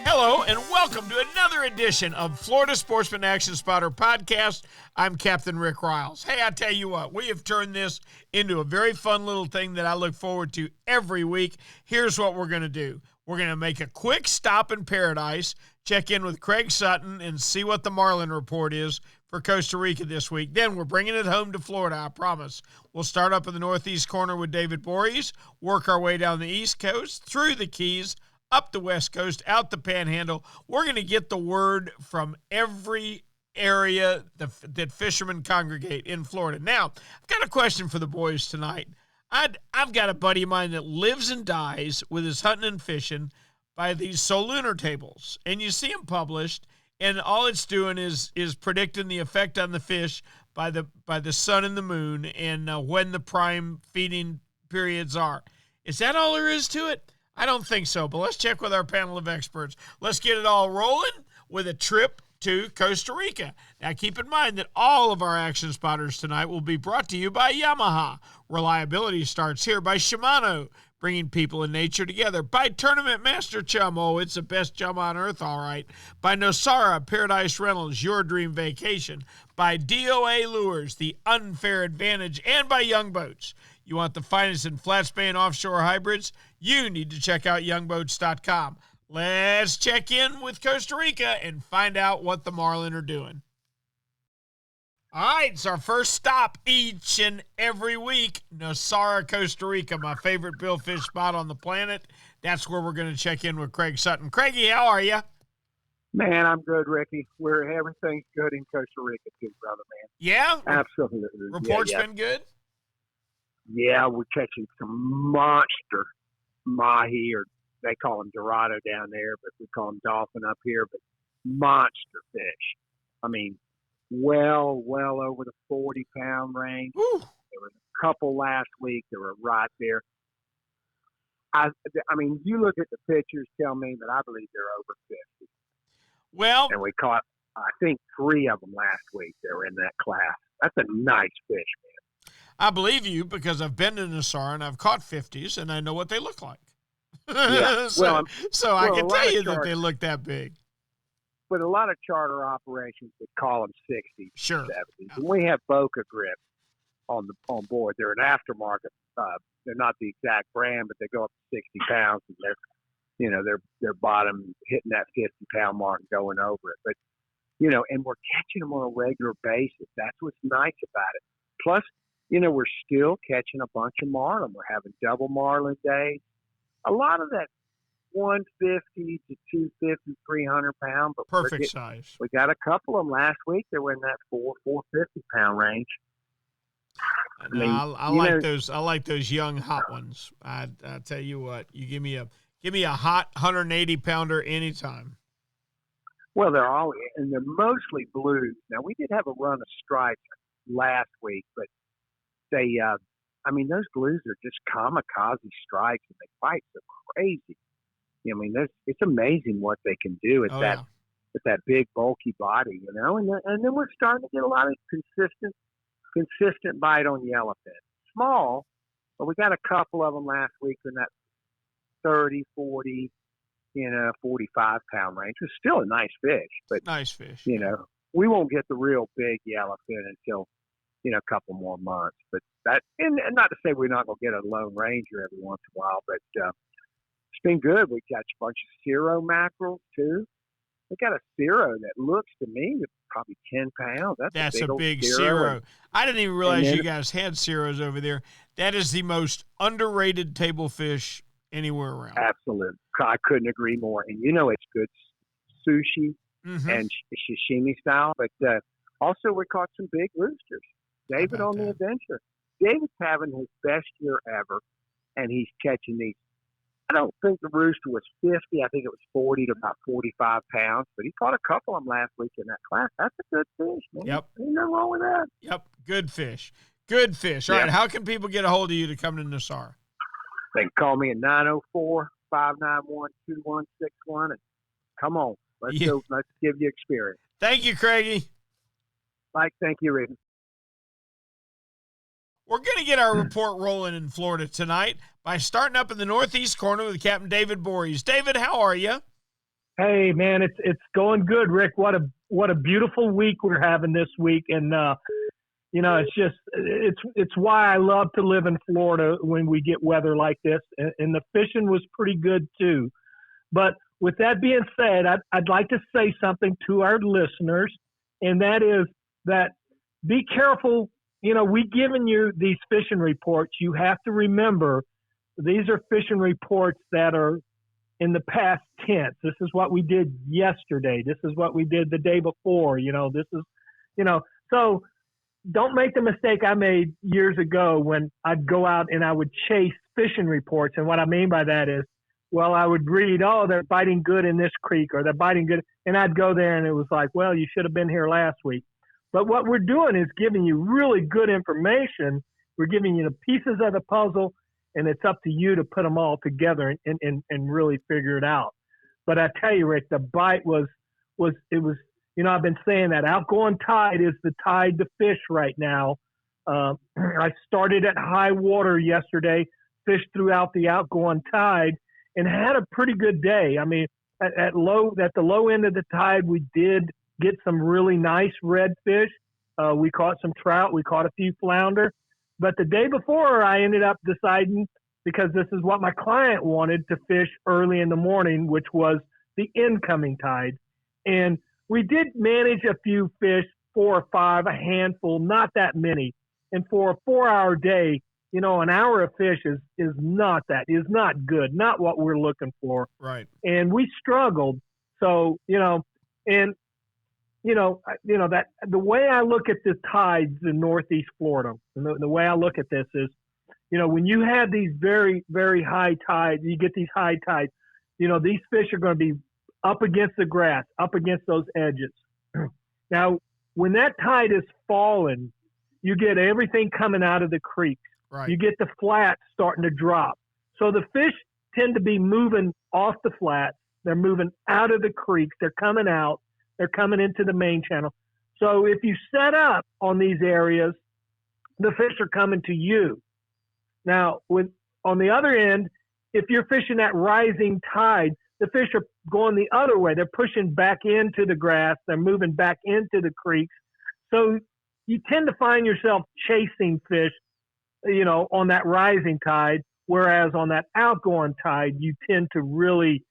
Hello, and welcome to another edition of Florida Sportsman Action Spotter Podcast. I'm Captain Rick Riles. Hey, I tell you what, we have turned this into a very fun little thing that I look forward to every week. Here's what we're going to do. We're going to make a quick stop in Paradise, check in with Craig Sutton, and see what the Marlin report is for Costa Rica this week. Then we're bringing it home to Florida, I promise. We'll start up in the northeast corner with David Voorhees, work our way down the East Coast, through the Keys, up the West Coast, out the Panhandle. We're going to get the word from every area that fishermen congregate in Florida. Now, I've got a question for the boys tonight. I've got a buddy of mine that lives and dies with his hunting and fishing by these Solunar tables. And you see them published, and all it's doing is predicting the effect on the fish by the sun and the moon and when the prime feeding periods are. Is that all there is to it? I don't think so, but let's check with our panel of experts. Let's get it all rolling with a trip to Costa Rica. Now, keep in mind that all of our action spotters tonight will be brought to you by Yamaha. Reliability starts here. By Shimano, bringing people and nature together. By Tournament Master Chum. Oh, it's the best chum on earth, all right. By Nosara, Paradise Rentals, your dream vacation. By D.O.A. Lures, the unfair advantage. And by Young Boats. You want the finest in flat span offshore hybrids? You need to check out youngboats.com. Let's check in with Costa Rica and find out what the Marlin are doing. All right, it's our first stop each and every week. Nosara, Costa Rica, my favorite billfish spot on the planet. That's where we're going to check in with Craig Sutton. Craigie, how are you? Man, I'm good, Ricky. Everything's good in Costa Rica too, brother, man. Yeah? Absolutely. Report's been good? Yeah, we're catching some monster mahi, or they call them dorado down there, but we call them dolphin up here, but monster fish. I mean, well over the 40-pound range. Ooh. There was a couple last week that were right there. I mean, you look at the pictures, tell me that I believe they're over 50. Well, and we caught, I think, 3 of them last week. They were in that class. That's a nice fish, man. I believe you because I've been to Nosara and I've caught 50s and I know what they look like. Yeah. so I can tell you that they look that big. But a lot of charter operations would call them 60s, sure. 70s. And we have Boca grips on board. They're an aftermarket. They're not the exact brand, but they go up to 60 pounds, and their bottom hitting that 50-pound mark and going over it. But and we're catching them on a regular basis. That's what's nice about it. Plus, we're still catching a bunch of marlin. We're having double marlin days. A lot of that 150 to 250, 300 pound. But perfect size. We got a couple of them last week. They were in that 450 pound range. I like those. I like those young hot ones. I tell you what, you give me a hot 180 pounder anytime. Well, they're mostly blues. Now we did have a run of stripes last week, but they, those blues are just kamikaze strikes, and they fight so crazy. I mean, it's amazing what they can do with that big bulky body, and then we're starting to get a lot of consistent bite on yellowfin. Small, but we got a couple of them last week in that 30, 40, 45 pound range. It's still a nice fish, but nice fish. We won't get the real big yellowfin until a couple more months. But that, and not to say we're not going to get a lone ranger every once in a while, but it's been good. We got a bunch of Cero mackerel too. We got a Cero that looks to me probably 10 pounds. That's a big Cero. I didn't even realize you guys had Ceros over there. That is the most underrated table fish anywhere around. Absolutely. I couldn't agree more. And it's good sushi and sashimi style. But also we caught some big roosters. David on the adventure. David's having his best year ever, and he's catching these. I don't think the rooster was 50. I think it was 40 to about 45 pounds. But he caught a couple of them last week in that class. That's a good fish, man. Yep. Ain't nothing wrong with that. Yep. Good fish. Good fish. All right. How can people get a hold of you to come to Nosara? They can call me at 904-591-2161. And come on. Let's go. Let's give you experience. Thank you, Craigie. Mike, thank you, Rick. We're going to get our report rolling in Florida tonight by starting up in the northeast corner with Captain David Voorhees. David, how are you? Hey, man, it's going good, Rick. What a beautiful week we're having this week, and it's why I love to live in Florida when we get weather like this, and the fishing was pretty good too. But with that being said, I'd like to say something to our listeners, and that is that be careful. We giving you these fishing reports. You have to remember these are fishing reports that are in the past tense. This is what we did yesterday. This is what we did the day before. So don't make the mistake I made years ago when I'd go out and I would chase fishing reports. And what I mean by that is, well, I would read, oh, they're biting good in this creek, or they're biting good. And I'd go there and it was like, well, you should have been here last week. But what we're doing is giving you really good information. We're giving you the pieces of the puzzle, and it's up to you to put them all together and really figure it out. But I tell you, Rick, the bite was I've been saying that outgoing tide is the tide to fish right now. I started at high water yesterday, fished throughout the outgoing tide, and had a pretty good day. I mean, at the low end of the tide, we did get some really nice redfish. We caught some trout. We caught a few flounder. But the day before, I ended up deciding, because this is what my client wanted, to fish early in the morning, which was the incoming tide. And we did manage a few fish, 4 or 5, a handful, not that many. And for a 4-hour day, an hour of fish is not good, not what we're looking for. Right. And we struggled. So, that the way I look at the tides in Northeast Florida, and the way I look at this is, when you have these very, very high tides, you get these high tides, these fish are going to be up against the grass, up against those edges. Now, when that tide is falling, you get everything coming out of the creeks. Right. You get the flats starting to drop. So the fish tend to be moving off the flats. They're moving out of the creeks. They're coming out. They're coming into the main channel. So if you set up on these areas, the fish are coming to you. Now, on the other end, if you're fishing that rising tide, the fish are going the other way. They're pushing back into the grass. They're moving back into the creeks. So you tend to find yourself chasing fish, on that rising tide, whereas on that outgoing tide, you tend to really,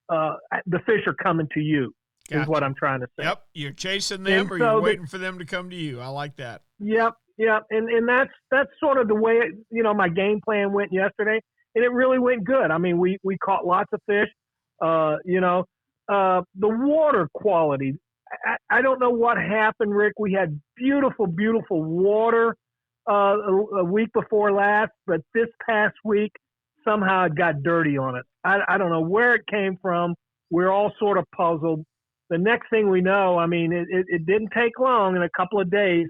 the fish are coming to you. Gotcha. Is what I'm trying to say. Yep, you're chasing them, or you're waiting for them to come to you. I like that. Yep, and that's sort of the way my game plan went yesterday, and it really went good. I mean, we caught lots of fish. The water quality. I don't know what happened, Rick. We had beautiful, beautiful water a week before last, but this past week somehow it got dirty on it. I don't know where it came from. We're all sort of puzzled. The next thing we know, I mean, it didn't take long, in a couple of days.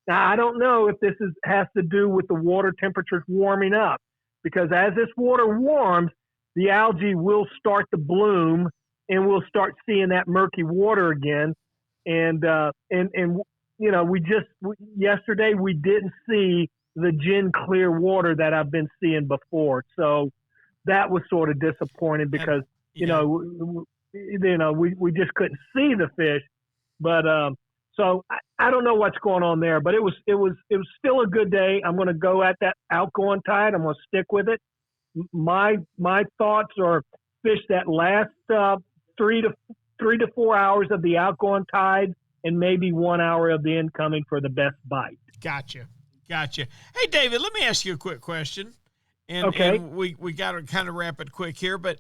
Now, I don't know if this has to do with the water temperatures warming up, because as this water warms, the algae will start to bloom, and we'll start seeing that murky water again. And yesterday we didn't see the gin clear water that I've been seeing before. So that was sort of disappointing, because, we just couldn't see the fish, but so I don't know what's going on there, but it was still a good day. I'm going to go at that outgoing tide. I'm going to stick with it. My thoughts are fish that last 3 to 4 hours of the outgoing tide, and maybe 1 hour of the incoming for the best bite. Gotcha. Hey, David, let me ask you a quick question. Okay. And we got to kind of wrap it quick here, but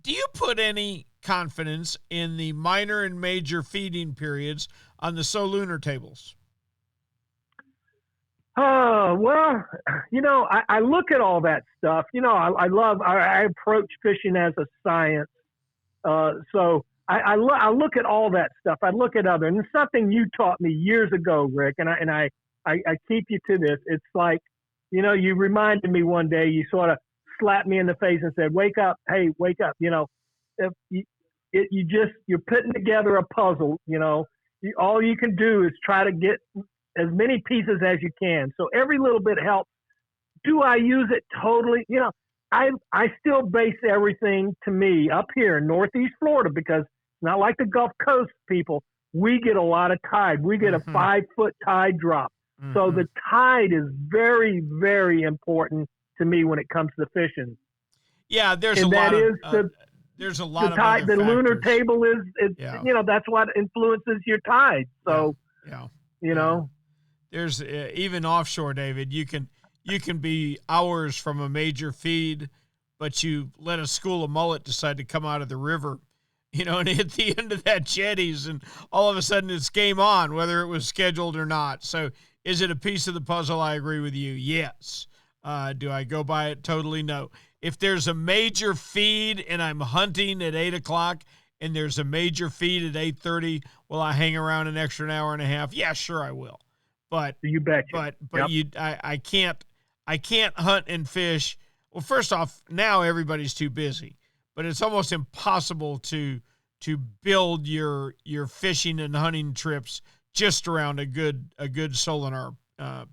do you put any confidence in the minor and major feeding periods on the Solunar tables? Well, I look at all that stuff. I approach fishing as a science. So I look at all that stuff. I look at and it's something you taught me years ago, Rick, and I keep you to this. It's like, you reminded me one day, you sort of slapped me in the face and said, wake up. Hey, wake up. If you're putting together a puzzle, all you can do is try to get as many pieces as you can. So every little bit helps. Do I use it totally? I still base everything to me up here in Northeast Florida, because it's not like the Gulf Coast people. We get a lot of tide. We get a 5-foot tide drop. So the tide is very, very important to me when it comes to fishing. Yeah, there's a lot of tide. The lunar table is that's what influences your tide. So there's even offshore, David. You can be hours from a major feed, but you let a school of mullet decide to come out of the river, and hit the end of that jetties, and all of a sudden it's game on, whether it was scheduled or not. So is it a piece of the puzzle? I agree with you. Yes. Do I go by it? Totally no. If there's a major feed and I'm hunting at 8 o'clock and there's a major feed at 8:30, will I hang around an extra hour and a half? Yeah, sure I will. But you betcha. But I can't hunt and fish. Well, first off, now everybody's too busy, but it's almost impossible to build your fishing and hunting trips just around a good Solunar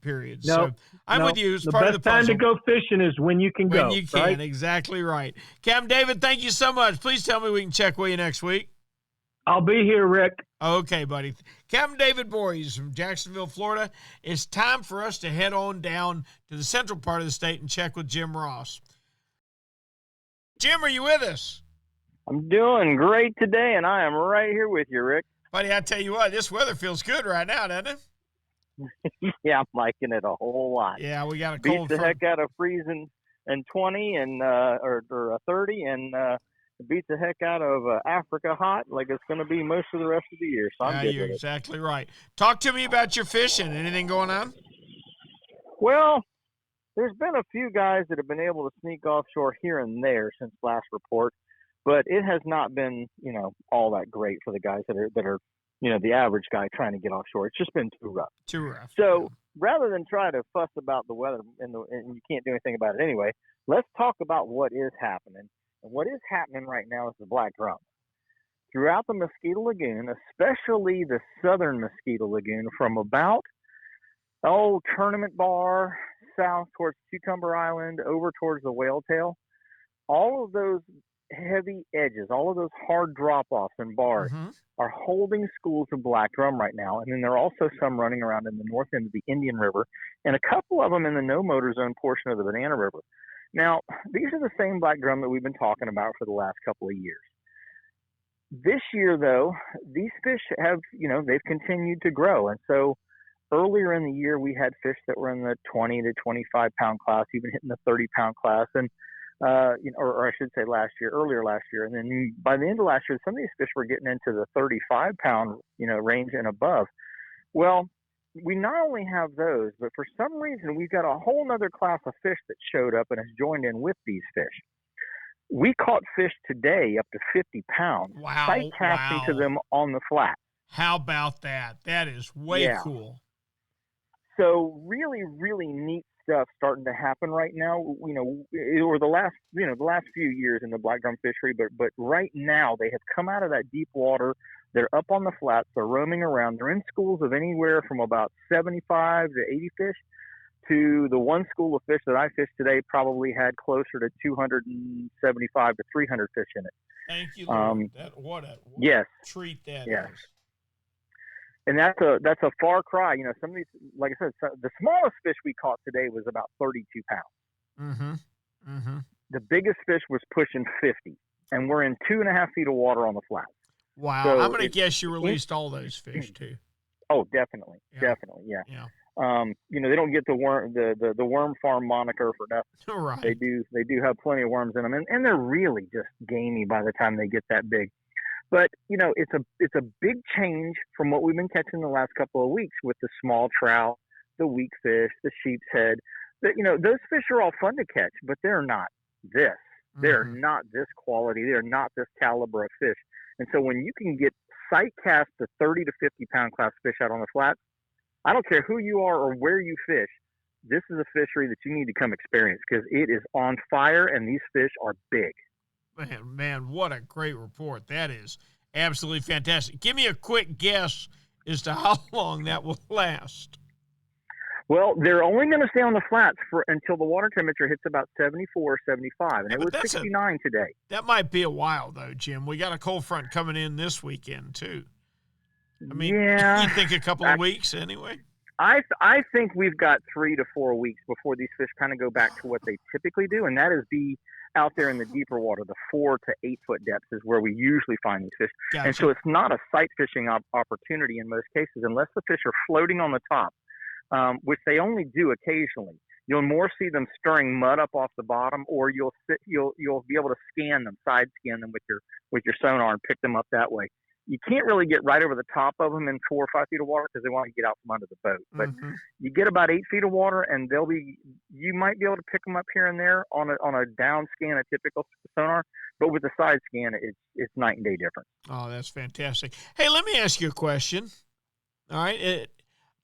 period. So I'm with you. It's part of the puzzle. The best time to go fishing is when you can go. When you can, right? Exactly right. Captain David, thank you so much. Please tell me we can check with you next week. I'll be here, Rick. Okay, buddy. Captain David Voorhees from Jacksonville, Florida. It's time for us to head on down to the central part of the state and check with Jim Ross. Jim, are you with us? I'm doing great today, and I am right here with you, Rick. Buddy, I tell you what, this weather feels good right now, doesn't it? Yeah, I'm liking it a whole lot. Yeah, we got a cold beats the heck out of freezing and 20 and or 30, and it beats the heck out of Africa hot, like it's going to be most of the rest of the year. So I'm good you're with it. Exactly right. Talk to me about your fishing. Anything going on? Well, there's been a few guys that have been able to sneak offshore here and there since last report, but it has not been, all that great for the guys that are the average guy trying to get offshore. It's just been too rough. Too rough. So rather than try to fuss about the weather and you can't do anything about it anyway, let's talk about what is happening. And what is happening right now is the black drum. Throughout the Mosquito Lagoon, especially the southern Mosquito Lagoon, from about Tournament Bar south towards Cucumber Island over towards the Whale Tail, all of those heavy edges, all of those hard drop-offs and bars are holding schools of black drum right now. And then there are also some running around in the north end of the Indian River and a couple of them in the no-motor zone portion of the Banana River. Now, these are the same black drum that we've been talking about for the last couple of years. This year, though, these fish have, they've continued to grow. And so earlier in the year, we had fish that were in the 20 to 25-pound class, even hitting the 30-pound class. And or I should say earlier last year. And then by the end of last year, some of these fish were getting into the 35-pound, range and above. Well, we not only have those, but for some reason, we've got a whole other class of fish that showed up and has joined in with these fish. We caught fish today up to 50 pounds, sight casting to them on the flat. How about that? That is way cool. So really, really neat stuff starting to happen right now, or the last few years in the black drum fishery, but right now they have come out of that deep water. They're up on the flats. They're roaming around. They're in schools of anywhere from about 75 to 80 fish to the one school of fish that I fished today probably had closer to 275 to 300 fish in it. Thank you, Lord. What a treat that is. And that's a far cry. Some of these, like I said, the smallest fish we caught today was about 32 pounds. The biggest fish was pushing 50, and we're in 2.5 feet of water on the flat. Wow. So I'm going to guess you released all those fish too. Oh, definitely. Definitely. Yeah. They don't get the worm farm moniker for nothing. Right. They do have plenty of worms in them, and they're really just gamey by the time they get that big. But, it's a big change from what we've been catching the last couple of weeks with the small trout, the weak fish, the sheep's head. Those fish are all fun to catch, but they're not this. They're not this quality. They're not this caliber of fish. And so when you can get sight cast to 30 to 50 pound class fish out on the flat, I don't care who you are or where you fish, this is a fishery that you need to come experience because it is on fire and these fish are big. Man, what a great report. That is absolutely fantastic. Give me a quick guess as to how long that will last. Well, they're only going to stay on the flats until the water temperature hits about 74, 75, and Yeah, it but was 69 today. That might be a while, though, Jim. We got a cold front coming in this weekend, too. I mean, yeah, you think a couple of weeks anyway? I think we've got 3 to 4 weeks before these fish kind of go back to what they typically do, and that is be out there in the deeper water. The 4 to 8 foot depths is where we usually find these fish. Gotcha. And so it's not a sight fishing opportunity in most cases unless the fish are floating on the top, which they only do occasionally. You'll more see them stirring mud up off the bottom, or you'll be able to side scan them with your sonar and pick them up that way. You can't really get right over the top of them in 4 or 5 feet of water because they want to get out from under the boat. But you get about 8 feet of water, and you might be able to pick them up here and there on a down scan, a typical sonar. But with the side scan, it's night and day difference. Oh, that's fantastic. Hey, let me ask you a question. All right,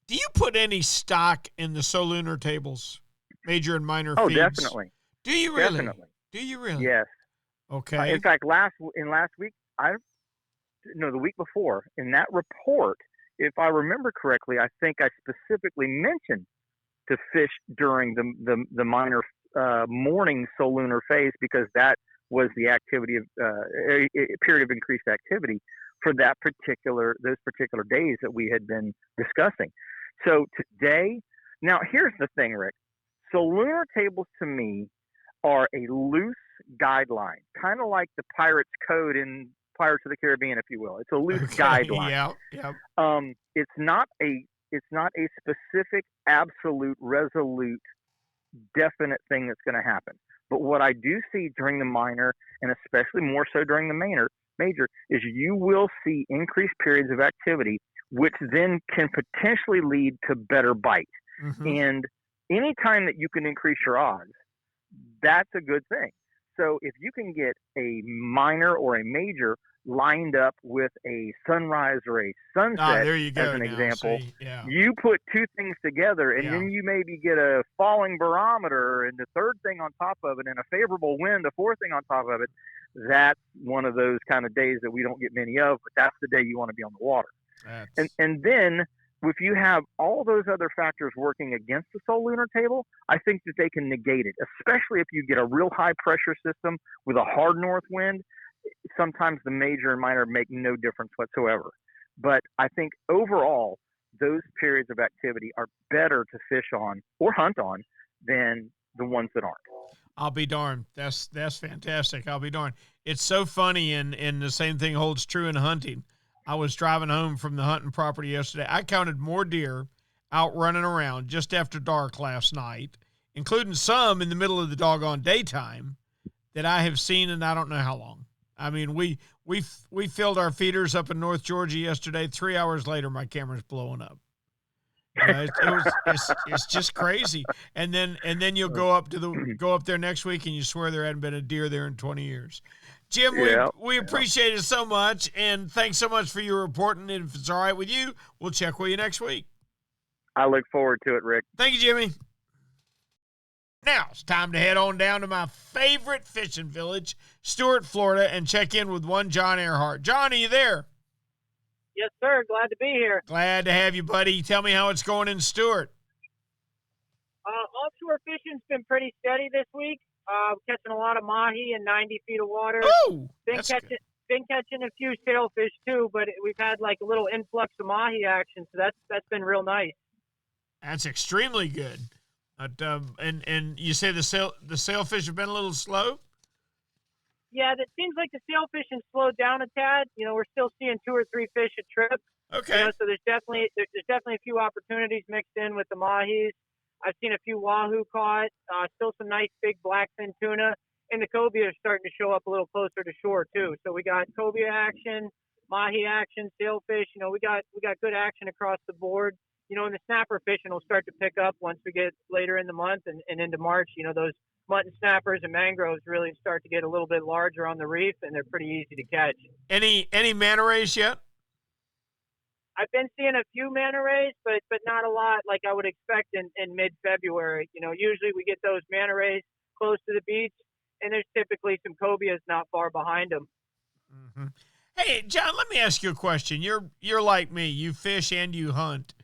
do you put any stock in the Solunar tables, major and minor feeds? Oh, definitely. Do you really? Definitely. Do you really? Yes. Okay. In fact, last week, the week before, in that report, if I remember correctly, I think I specifically mentioned to fish during the minor morning Solunar phase because that was the activity of a period of increased activity for those particular days that we had been discussing. So today, now here's the thing, Rick. Solunar tables to me are a loose guideline, kind of like the Pirates Code in Pirates of the Caribbean, if you will. It's a loose guideline. Yeah. It's not a specific, absolute, resolute, definite thing that's going to happen. But what I do see during the minor, and especially more so during the major, is you will see increased periods of activity, which then can potentially lead to better bite. And any time that you can increase your odds, that's a good thing. So if you can get a minor or a major lined up with a sunrise or a sunset, there you go, as an example, yeah. You put two things together, and then you maybe get a falling barometer, and the third thing on top of it, and a favorable wind, the fourth thing on top of it. That's one of those kind of days that we don't get many of, but that's the day you want to be on the water. And then if you have all those other factors working against the Solunar table, I think that they can negate it, especially if you get a real high pressure system with a hard north wind. Sometimes the major and minor make no difference whatsoever. But I think overall, those periods of activity are better to fish on or hunt on than the ones that aren't. I'll be darned. That's fantastic. I'll be darned. It's so funny, and the same thing holds true in hunting. I was driving home from the hunting property yesterday. I counted more deer out running around just after dark last night, including some in the middle of the doggone daytime, that I have seen in I don't know how long. I mean, we filled our feeders up in North Georgia yesterday. 3 hours later, my camera's blowing up. It's just crazy. And then you'll go up there next week, and you swear there hadn't been a deer there in 20 years. Jim, we appreciate it so much, and thanks so much for your reporting. And if it's all right with you, we'll check with you next week. I look forward to it, Rick. Thank you, Jimmy. Now it's time to head on down to my favorite fishing village, Stuart, Florida, and check in with one John Earhart. John, are you there? Yes, sir. Glad to be here. Glad to have you, buddy. Tell me how it's going in Stuart. Offshore fishing's been pretty steady this week. Catching a lot of mahi in 90 feet of water. Oh, been catching a few sailfish too, but we've had like a little influx of mahi action, so that's been real nice. That's extremely good. And you say the sailfish have been a little slow? Yeah, it seems like the sailfishing slowed down a tad. You know, we're still seeing 2 or 3 fish a trip. Okay. You know, so there's definitely a few opportunities mixed in with the mahis. I've seen a few wahoo caught. Still some nice big blackfin tuna, and the cobia are starting to show up a little closer to shore too. So we got cobia action, mahi action, sailfish. You know, we got good action across the board. You know, and the snapper fishing will start to pick up once we get later in the month and into March. You know, those mutton snappers and mangroves really start to get a little bit larger on the reef, and they're pretty easy to catch. Any manta rays yet? I've been seeing a few manta rays, but not a lot like I would expect in mid-February. You know, usually we get those manta rays close to the beach, and there's typically some cobias not far behind them. Mm-hmm. Hey, John, let me ask you a question. You're like me. You fish and you hunt.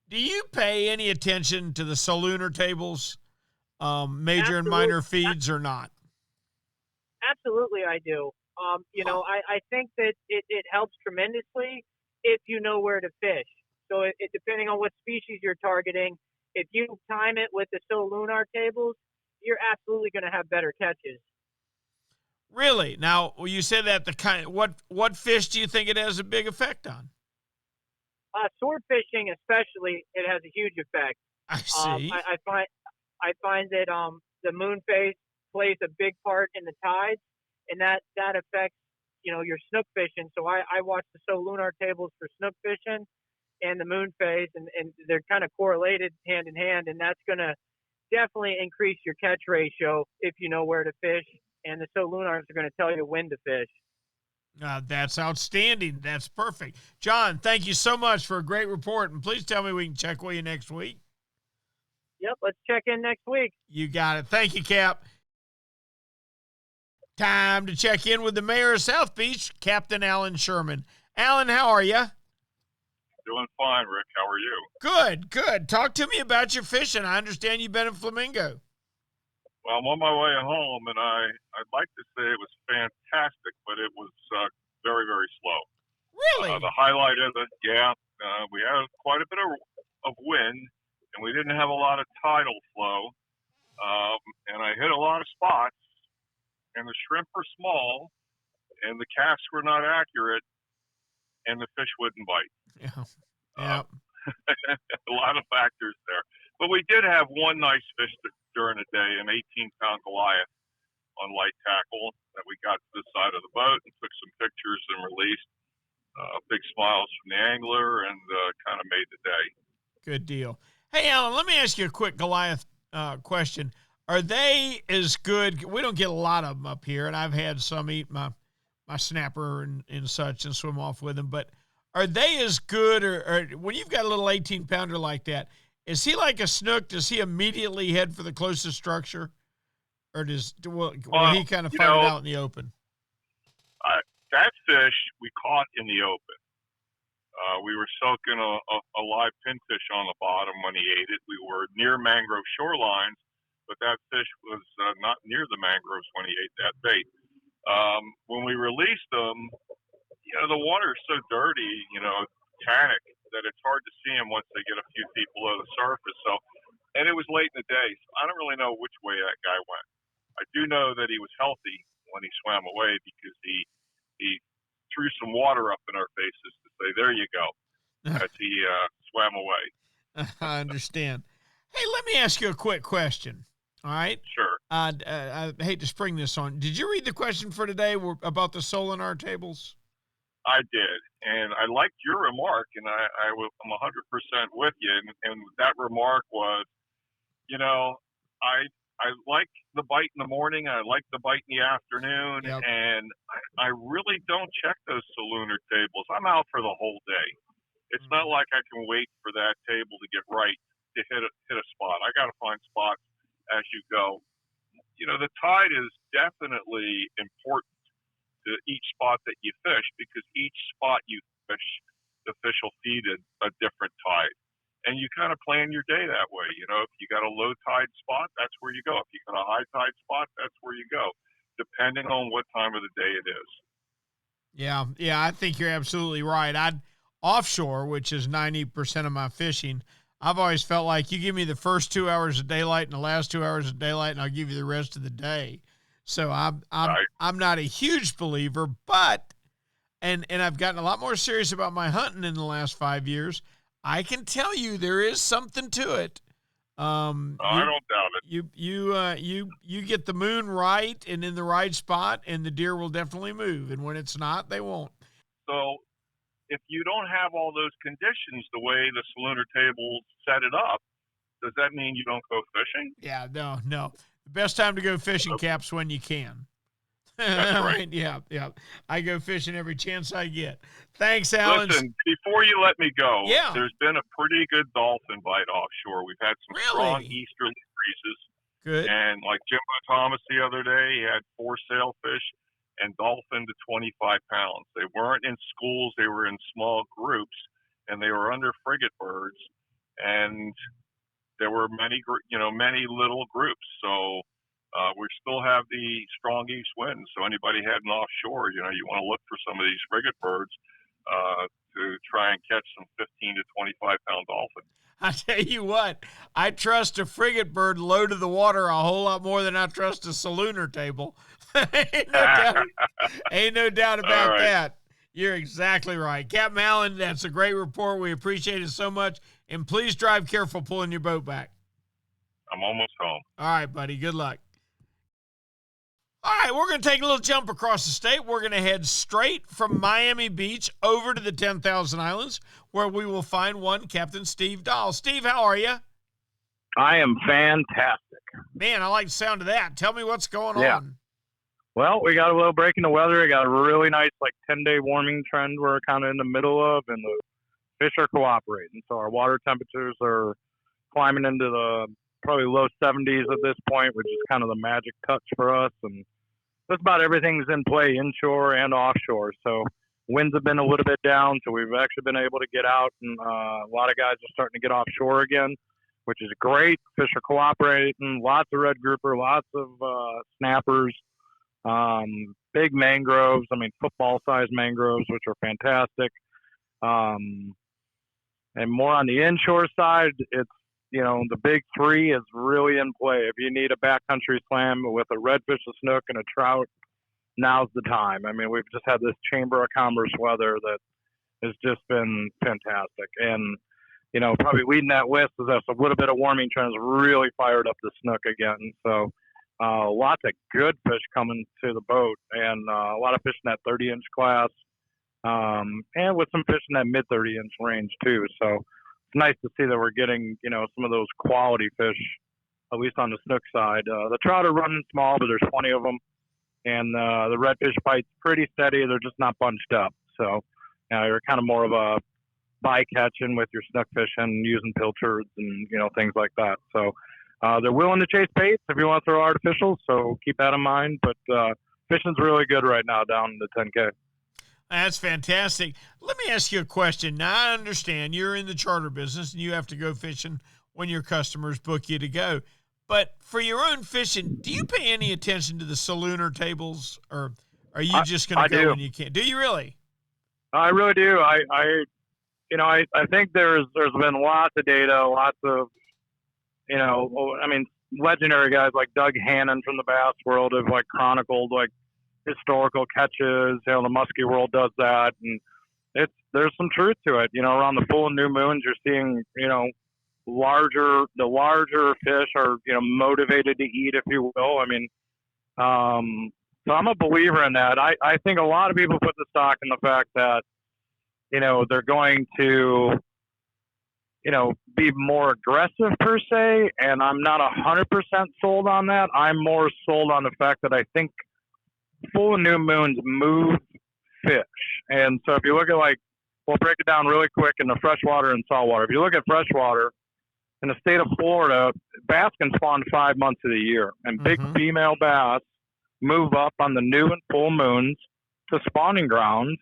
Do you pay any attention to the Solunar tables, major and Absolutely. minor feeds or not? Absolutely, I do. I think that it helps tremendously if you know where to fish. So depending on what species you're targeting, if you time it with the Solunar tables, you're absolutely going to have better catches. Really? Now, you said that what fish do you think it has a big effect on? Sword fishing, especially, it has a huge effect. I see. I find that the moon phase plays a big part in the tides, and that affects your snook fishing. So I watch the Solunar tables for snook fishing and the moon phase, and they're kind of correlated hand in hand, and that's going to definitely increase your catch ratio if you know where to fish, and the Solunars are going to tell you when to fish. That's outstanding. That's perfect. John, thank you so much for a great report, and please tell me we can check with you next week. Yep, let's check in next week. You got it. Thank you, Cap. Time to check in with the mayor of South Beach, Captain Alan Sherman. Alan, how are you? Doing fine, Rick. How are you? Good, good. Talk to me about your fishing. I understand you've been in Flamingo. Well, I'm on my way home, and I'd like to say it was fantastic, but it was very, very slow. Really? The highlight of it, we had quite a bit of wind, and we didn't have a lot of tidal flow, and I hit a lot of spots, and the shrimp were small, and the casts were not accurate, and the fish wouldn't bite. Yeah. A lot of factors there. But we did have one nice fish during the day, an 18-pound Goliath on light tackle that we got to the side of the boat and took some pictures and released. Big smiles from the angler, and kind of made the day. Good deal. Hey, Alan, let me ask you a quick Goliath question. Are they as good? We don't get a lot of them up here, and I've had some eat my snapper and such and swim off with them, but are they as good, or when you've got a little 18-pounder like that, is he like a snook? Does he immediately head for the closest structure, or will he kind of fight it out in the open? That fish we caught in the open. We were soaking a live pinfish on the bottom when he ate it. We were near mangrove shorelines, but that fish was not near the mangroves when he ate that bait. When we released them, the water is so dirty, tannic, that it's hard to see them once they get a few feet below the surface. So, and it was late in the day, so I don't really know which way that guy went. I do know that he was healthy when he swam away because he threw some water up in our faces to say, "There you go," as he swam away. I understand. Hey, let me ask you a quick question. All right? Sure. I hate to spring this on. Did you read the question for today about the Solunar tables? I did, and I liked your remark, and I'm 100% with you. And that remark was, I like the bite in the morning, I like the bite in the afternoon, yep. And I really don't check those Solunar tables. I'm out for the whole day. It's not like I can wait for that table to get right to hit a spot. I got to find spots as you go. The tide is definitely important to each spot that you fish, because each spot you fish, the fish will feed a different tide. And you kind of plan your day that way. If you got a low tide spot, that's where you go. If you got a high tide spot, that's where you go, depending on what time of the day it is. Yeah, I think you're absolutely right. Offshore, which is 90% of my fishing, I've always felt like you give me the first 2 hours of daylight and the last 2 hours of daylight, and I'll give you the rest of the day. So I'm not a huge believer, but and I've gotten a lot more serious about my hunting in the last 5 years. I can tell you there is something to it. I don't doubt it. You get the moon right and in the right spot, and the deer will definitely move. And when it's not, they won't. So if you don't have all those conditions the way the Solunar tables set it up, does that mean you don't go fishing? Yeah, no. The best time to go fishing, Cap's when you can. That's right. Yeah. I go fishing every chance I get. Thanks, Alan. Listen, before you let me go, yeah. There's been a pretty good dolphin bite offshore. We've had some strong easterly breezes. Good. And like Jimbo Thomas the other day, he had 4 sailfish and dolphin to 25 pounds. They weren't in schools. They were in small groups, and they were under frigate birds. and there were many little groups. So we still have the strong east wind. So anybody heading offshore, you want to look for some of these frigate birds to try and catch some 15 to 25 pound dolphins. I tell you what, I trust a frigate bird low to the water a whole lot more than I trust a Solunar table. ain't no doubt about that. You're exactly right. Captain Allen, that's a great report. We appreciate it so much. And please drive careful pulling your boat back. I'm almost home. All right, buddy. Good luck. All right, we're going to take a little jump across the state. We're going to head straight from Miami Beach over to the 10,000 Islands, where we will find one Captain Steve Dahl. Steve, how are you? I am fantastic. Man, I like the sound of that. Tell me what's going on. Well, we got a little break in the weather. We got a really nice 10-day warming trend we're kind of in the middle of, and the fish are cooperating. So our water temperatures are climbing into the probably low 70s at this point, which is kind of the magic touch for us. And just about everything's in play inshore and offshore. So winds have been a little bit down, so we've actually been able to get out, and a lot of guys are starting to get offshore again, which is great. Fish are cooperating, lots of red grouper, lots of snappers, big mangroves, football-sized mangroves, which are fantastic. And more on the inshore side, it's, the big three is really in play. If you need a backcountry slam with a redfish, a snook, and a trout, now's the time. We've just had this Chamber of Commerce weather that has just been fantastic. And, probably leading that list is that a little bit of warming trends really fired up the snook again. So lots of good fish coming to the boat, and a lot of fish in that 30-inch class, and with some fish in that mid-30-inch range too. So it's nice to see that we're getting, some of those quality fish, at least on the snook side. The trout are running small, but there's plenty of them. And the redfish bite's pretty steady. They're just not bunched up. So you're kind of more of a by-catching with your snook fishing, using pilchards and, things like that. So they're willing to chase baits if you want to throw artificial, so keep that in mind. But fishing's really good right now down in the 10K. That's fantastic. Let me ask you a question. Now, I understand you're in the charter business and you have to go fishing when your customers book you to go. But for your own fishing, do you pay any attention to the Solunar tables, or are you just going to go when you can? Do you really? I really do. I think there's been lots of data, lots of, legendary guys like Doug Hannon from the bass world have chronicled historical catches. The Muskie world does that, and there's some truth to it. Around the full and new moons, you're seeing the larger fish are motivated to eat, if you will. So I'm a believer in that. I think a lot of people put the stock in the fact that they're going to be more aggressive per se, and I'm not 100% sold on that. I'm more sold on the fact that I think full and new moons move fish. And so if you look at we'll break it down really quick into freshwater and saltwater. If you look at freshwater, in the state of Florida, bass can spawn 5 months of the year, and big female bass move up on the new and full moons to spawning grounds,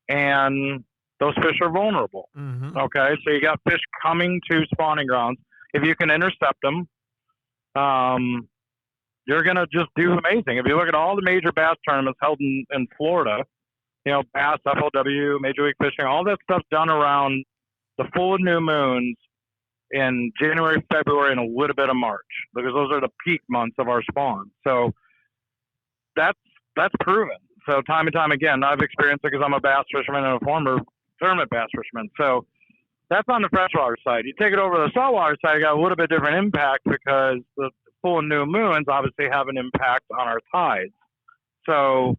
and those fish are vulnerable. Okay, so you got fish coming to spawning grounds. If you can intercept them, you're going to just do amazing. If you look at all the major bass tournaments held in Florida, bass, FLW, Major League Fishing, all that stuff's done around the full and new moons in January, February, and a little bit of March, because those are the peak months of our spawn. So that's proven. So time and time again, I've experienced it because I'm a bass fisherman and a former tournament bass fisherman. So that's on the freshwater side. You take it over to the saltwater side, you got a little bit different impact, because the full and new moons obviously have an impact on our tides. So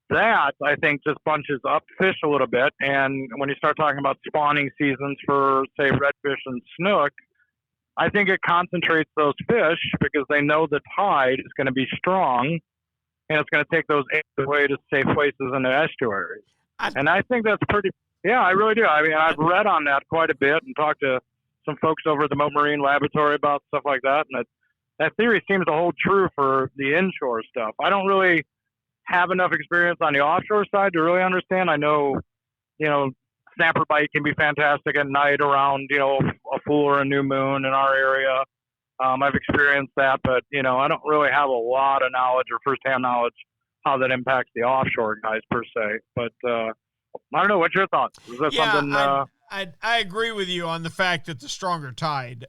that, I think, just bunches up fish a little bit. And when you start talking about spawning seasons for, say, redfish and snook, I think it concentrates those fish because they know the tide is going to be strong, and it's going to take those away to safe places in the estuaries. And I think that's pretty – yeah, I really do. I've read on that quite a bit and talked to some folks over at the Mote Marine Laboratory about stuff like that, and that theory seems to hold true for the inshore stuff. I don't really have enough experience on the offshore side to really understand. I know, snapper bite can be fantastic at night around, full or a new moon in our area. I've experienced that, but, I don't really have a lot of knowledge or firsthand knowledge how that impacts the offshore guys per se. But I don't know. What's your thoughts? Is that something? I agree with you on the fact that the stronger tide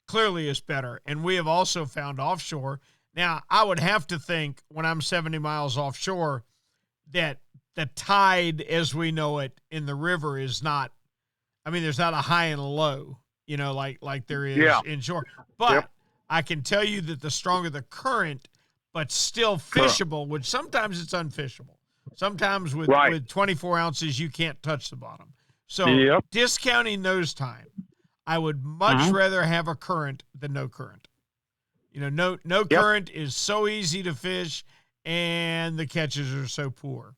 clearly is better. And we have also found offshore. Now, I would have to think when I'm 70 miles offshore that the tide as we know it in the river is not, there's not a high and a low, like there is inshore. But I can tell you that the stronger the current, but still fishable, which sometimes it's unfishable. Sometimes with 24 ounces, you can't touch the bottom. So discounting those time, I would much rather have a current than no current. No current is so easy to fish, and the catches are so poor.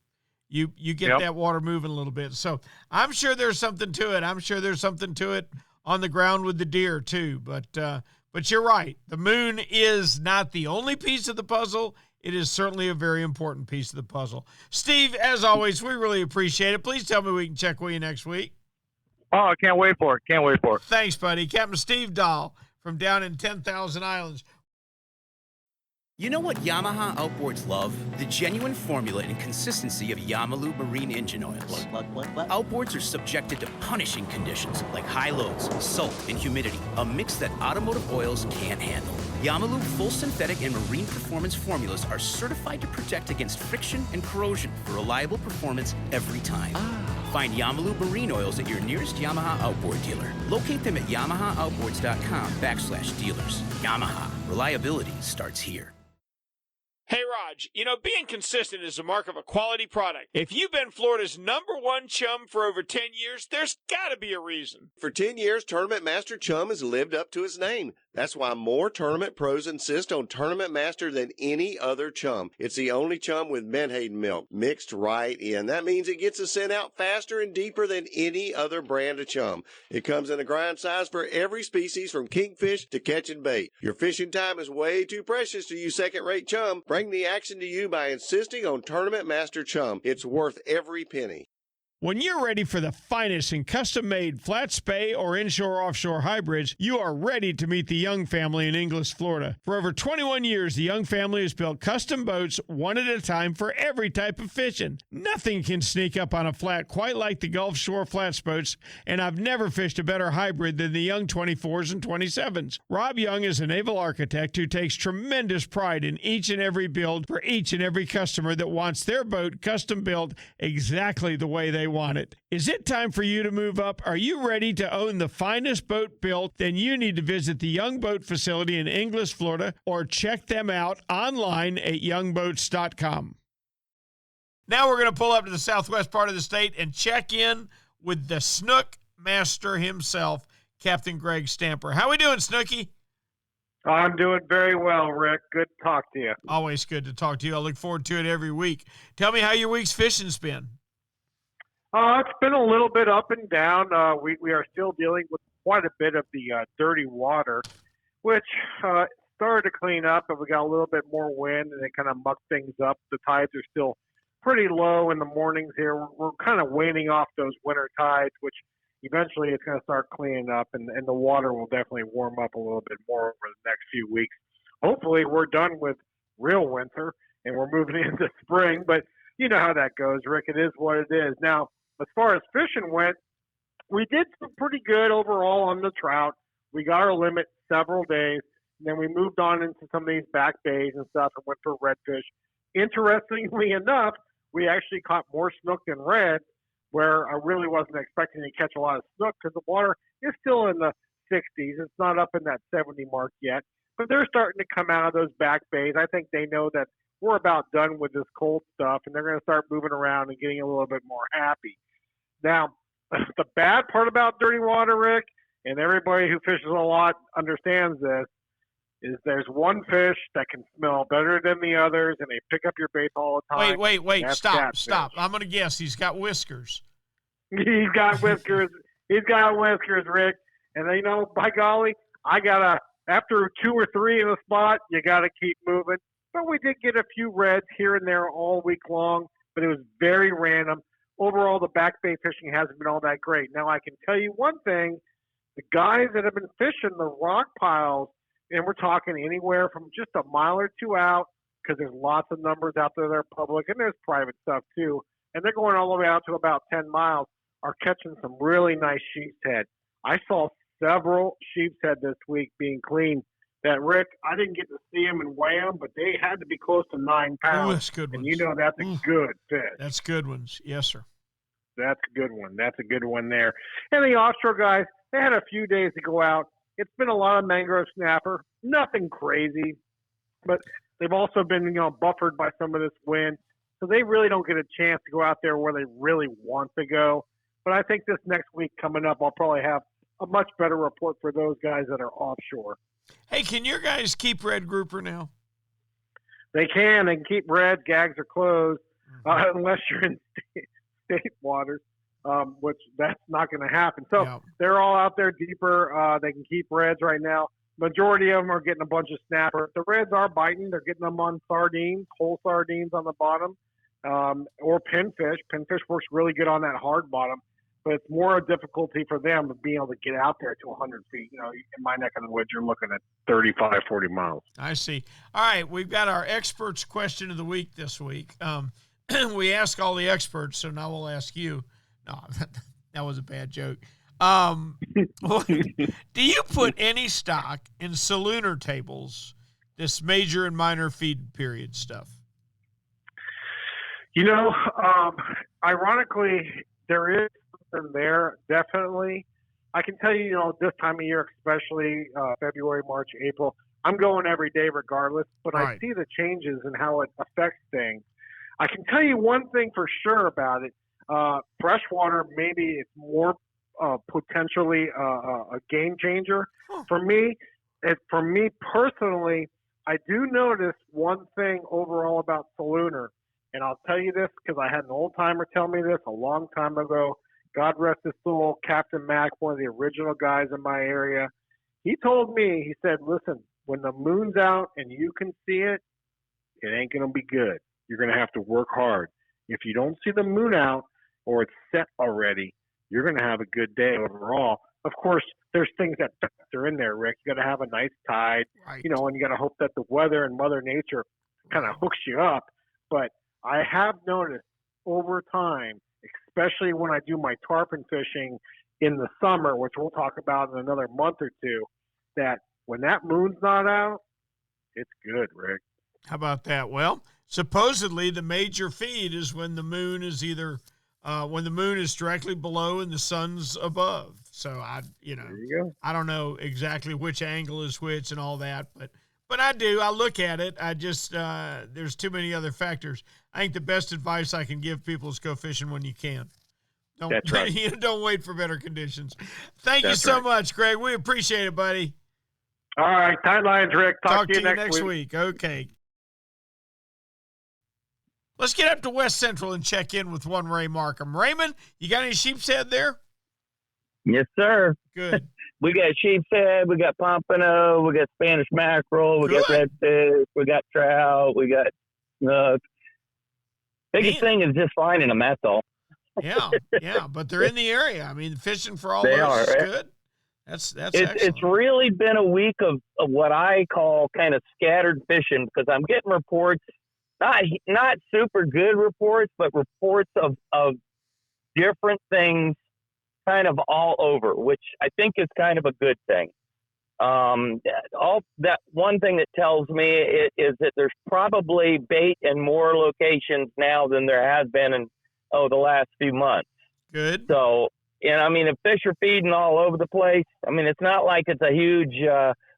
You get that water moving a little bit. So I'm sure there's something to it. I'm sure there's something to it on the ground with the deer too. But you're right. The moon is not the only piece of the puzzle. It is certainly a very important piece of the puzzle. Steve, as always, we really appreciate it. Please tell me we can check with you next week. Oh, I can't wait for it. Can't wait for it. Thanks, buddy. Captain Steve Dahl from down in 10,000 Islands. You know what Yamaha Outboards love? The genuine formula and consistency of Yamalube marine engine oils. What? Outboards are subjected to punishing conditions like high loads, salt, and humidity, a mix that automotive oils can't handle. Yamalube full synthetic and marine performance formulas are certified to protect against friction and corrosion for reliable performance every time. Find Yamalube marine oils at your nearest Yamaha Outboard dealer. Locate them at yamahaaoutboards.com/dealers. Yamaha, reliability starts here. Hey, Raj, being consistent is a mark of a quality product. If you've been Florida's #1 chum for over 10 years, there's got to be a reason. For 10 years, Tournament Master Chum has lived up to its name. That's why more tournament pros insist on Tournament Master than any other chum. It's the only chum with menhaden milk mixed right in. That means it gets the scent out faster and deeper than any other brand of chum. It comes in a grind size for every species from kingfish to catching bait. Your fishing time is way too precious to use second-rate chum. Bring the action to you by insisting on Tournament Master Chum. It's worth every penny. When you're ready for the finest in custom-made flat spay or inshore-offshore hybrids, you are ready to meet the Young family in Inglis, Florida. For over 21 years, the Young family has built custom boats one at a time for every type of fishing. Nothing can sneak up on a flat quite like the Gulf Shore flats boats, and I've never fished a better hybrid than the Young 24s and 27s. Rob Young is a naval architect who takes tremendous pride in each and every build for each and every customer that wants their boat custom built exactly the way they want it. Is it time for you to move up? Are you ready to own the finest boat built? Then you need to visit the Young Boat facility in Inglis, Florida, or check them out online at youngboats.com. Now we're going to pull up to the southwest part of the state and check in with the Snook master himself, Captain Greg Stamper. How we doing, Snooky? I'm doing very well, Rick. Good to talk to you. Always good to talk to you. I look forward to it every week. Tell me how your week's fishing's been. It's been a little bit up and down. We are still dealing with quite a bit of the dirty water, which started to clean up, and we got a little bit more wind, and it kind of mucked things up. The tides are still pretty low in the mornings here. We're kind of waning off those winter tides, which eventually it's going to start cleaning up, and the water will definitely warm up a little bit more over the next few weeks. Hopefully we're done with real winter, and we're moving into spring, but you know how that goes, Rick. It is what it is. Now, as far as fishing went, we did some pretty good overall on the trout. We got our limit several days, and then we moved on into some of these back bays and stuff and went for redfish. Interestingly enough, we actually caught more snook than red, where I really wasn't expecting to catch a lot of snook because the water is still in the 60s. It's not up in that 70 mark yet, but they're starting to come out of those back bays. I think they know that we're about done with this cold stuff, and they're going to start moving around and getting a little bit more happy. Now, the bad part about dirty water, Rick, and everybody who fishes a lot understands this, is there's one fish that can smell better than the others, and they pick up your bait all the time. Wait, stop. I'm going to guess he's got whiskers. He's got whiskers. He's got whiskers, Rick. And, by golly, after 2 or 3 in a spot, you got to keep moving. But we did get a few reds here and there all week long, but it was very random. Overall, the back bay fishing hasn't been all that great. Now, I can tell you one thing. the guys that have been fishing the rock piles, and we're talking anywhere from just a mile or two out, because there's lots of numbers out there that are public, and there's private stuff too, and they're going all the way out to about 10 miles, are catching some really nice sheep's head. I saw several sheep's head this week being cleaned that, Rick, I didn't get to see them and weigh them, but they had to be close to 9 pounds. Oh, that's good ones. And you know that's a good fish. That's good ones. Yes, sir. That's a good one. That's a good one there. And the offshore guys, they had a few days to go out. It's been a lot of mangrove snapper. Nothing crazy, but they've also been, buffered by some of this wind. So they really don't get a chance to go out there where they really want to go. But I think this next week coming up, I'll probably have a much better report for those guys that are offshore. Hey, can your guys keep red grouper now? They can. They can keep red. Gags are closed unless you're in state waters, which that's not going to happen. So they're all out there deeper. They can keep reds right now. Majority of them are getting a bunch of snappers. The reds are biting. They're getting them on sardines, whole sardines on the bottom, or pinfish. Pinfish works really good on that hard bottom, but it's more a difficulty for them of being able to get out there to 100 feet. In my neck of the woods, you're looking at 35, 40 miles. I see. All right, we've got our experts question of the week this week. We ask all the experts, so now we'll ask you. No, that was a bad joke. Do you put any stock in Solunar tables, this major and minor feed period stuff? Ironically, there is something there, definitely. I can tell you, this time of year, especially February, March, April, I'm going every day regardless, but right. I see the changes and how it affects things. I can tell you one thing for sure about it. Freshwater, maybe it's more potentially a game changer. For me personally, I do notice one thing overall about Solunar, and I'll tell you this because I had an old timer tell me this a long time ago. God rest his soul, Captain Mac, one of the original guys in my area. He told me, he said, listen, when the moon's out and you can see it, it ain't going to be good. You're going to have to work hard. If you don't see the moon out or it's set already, you're going to have a good day overall. Of course, there's things that factor in there, Rick. You got to have a nice tide, right. And you got to hope that the weather and Mother Nature kind of hooks you up. But I have noticed over time, especially when I do my tarpon fishing in the summer, which we'll talk about in another month or two, that when that moon's not out, it's good, Rick. How about that? Well, supposedly the major feed is when the moon is when the moon is directly below and the sun's above. So I don't know exactly which angle is which and all that, but I do. I look at it. I just there's too many other factors. I think the best advice I can give people is go fishing when you can. That's right. Don't wait for better conditions. Thank you so much, Greg. We appreciate it, buddy. All right, tight lines, Rick. Talk to you next week. Okay. Let's get up to West Central and check in with one Ray Markham. Raymond, you got any sheep's head there? Yes, sir. Good. We got sheep's head, we got pompano, we got Spanish mackerel, we got redfish, we got trout, we got snook. Biggest thing is just finding them, that's all. Yeah, but they're in the area. I mean, fishing for all those is good. That's excellent. It's really been a week of what I call kind of scattered fishing, because I'm getting reports, not super good reports, but reports of different things kind of all over, which I think is kind of a good thing. All that one thing that tells me is that there's probably bait in more locations now than there has been in the last few months. Good. So, I mean, the fish are feeding all over the place. I mean, it's not like it's a huge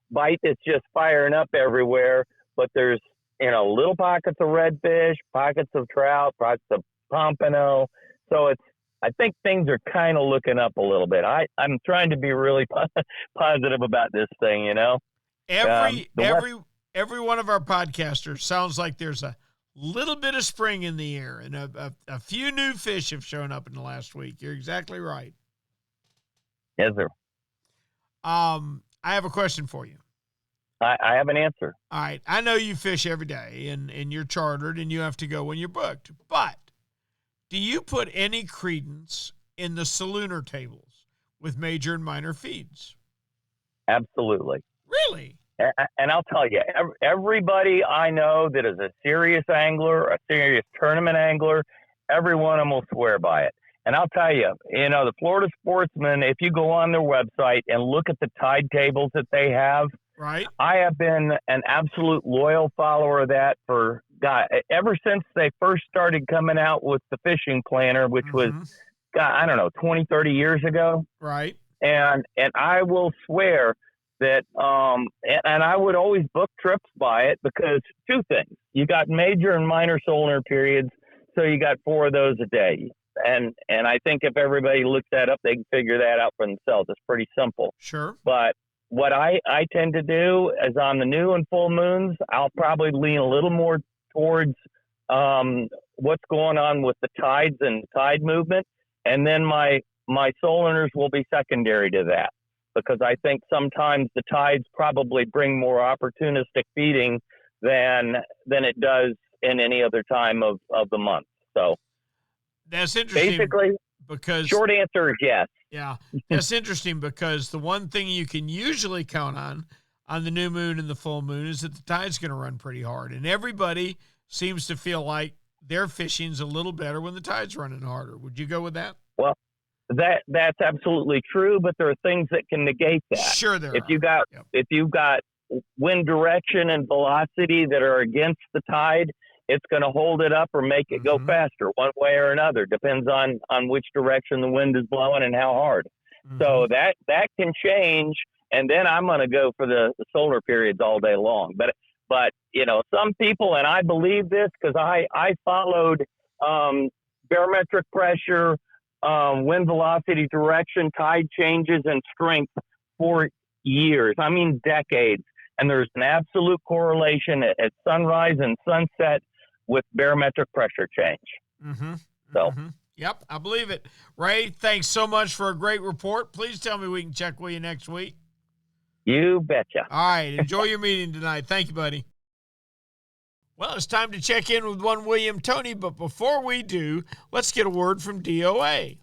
bite that's just firing up everywhere, but there's, little pockets of redfish, pockets of trout, pockets of pompano. So I think things are kind of looking up a little bit. I'm trying to be really positive about this thing, Every one of our podcasters sounds like there's a little bit of spring in the air, and a few new fish have shown up in the last week. You're exactly right. Yes, sir. I have a question for you. I have an answer. All right. I know you fish every day, and you're chartered, and you have to go when you're booked. But do you put any credence in the Solunar tables with major and minor feeds. Absolutely. Really? And I'll tell you, everybody I know that is a serious angler, a serious tournament angler, every one of them will swear by it. And I'll tell you, the Florida Sportsman, if you go on their website and look at the tide tables that they have, right? I have been an absolute loyal follower of that ever since they first started coming out with the fishing planner, which was, I don't know, 20, 30 years ago. Right. And I will swear that, and I would always book trips by it because two things. You got major and minor Solunar periods, so you got 4 of those a day. And I think if everybody looks that up, they can figure that out for themselves. It's pretty simple. Sure. But what I tend to do is on the new and full moons, I'll probably lean a little more towards what's going on with the tides and tide movement. And then my Solunars will be secondary to that, because I think sometimes the tides probably bring more opportunistic feeding than it does in any other time of the month. So that's interesting. Basically, because short answer is yes. Yeah, that's interesting, because the one thing you can usually count on the new moon and the full moon is that the tide's going to run pretty hard, and everybody seems to feel like their fishing's a little better when the tide's running harder. Would you go with that? Well, that's absolutely true, but there are things that can negate that. Sure, there if are. If you've got wind direction and velocity that are against the tide, it's going to hold it up or make it go faster one way or another. Depends on which direction the wind is blowing and how hard. So that can change, and then I'm going to go for the solar periods all day long. But some people, and I believe this because I followed barometric pressure, wind velocity, direction, tide changes, and strength for years. I mean, decades. And there's an absolute correlation at sunrise and sunset with barometric pressure change. Yep, I believe it. Ray, thanks so much for a great report. Please tell me we can check with you next week. You betcha. All right, enjoy your meeting tonight. Thank you, buddy. Well, it's time to check in with one William Tony, but before we do, let's get a word from D.O.A.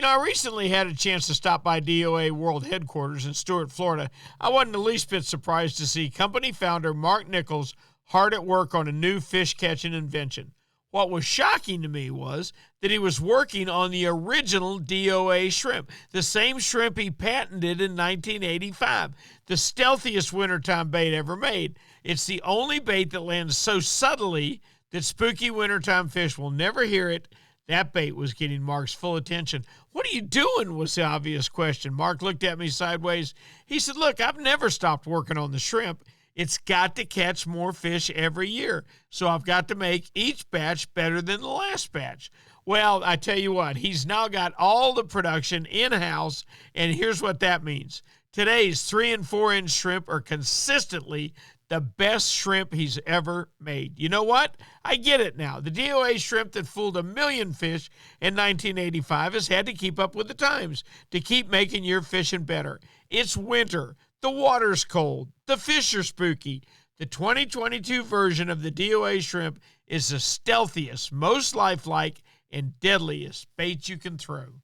I recently had a chance to stop by D.O.A. World Headquarters in Stuart, Florida. I wasn't the least bit surprised to see company founder Mark Nichols hard at work on a new fish-catching invention. What was shocking to me was that he was working on the original D.O.A. shrimp, the same shrimp he patented in 1985, the stealthiest wintertime bait ever made. It's the only bait that lands so subtly that spooky wintertime fish will never hear it. That bait was getting Mark's full attention. "What are you doing?" was the obvious question. Mark looked at me sideways. He said, "Look, I've never stopped working on the shrimp. It's got to catch more fish every year, so I've got to make each batch better than the last batch." Well, I tell you what, he's now got all the production in-house, and here's what that means. Today's 3- and 4-inch shrimp are consistently the best shrimp he's ever made. You know what? I get it now. The D.O.A. shrimp that fooled 1 million fish in 1985 has had to keep up with the times to keep making your fishing better. It's winter. The water's cold. The fish are spooky. The 2022 version of the D.O.A. shrimp is the stealthiest, most lifelike, and deadliest bait you can throw.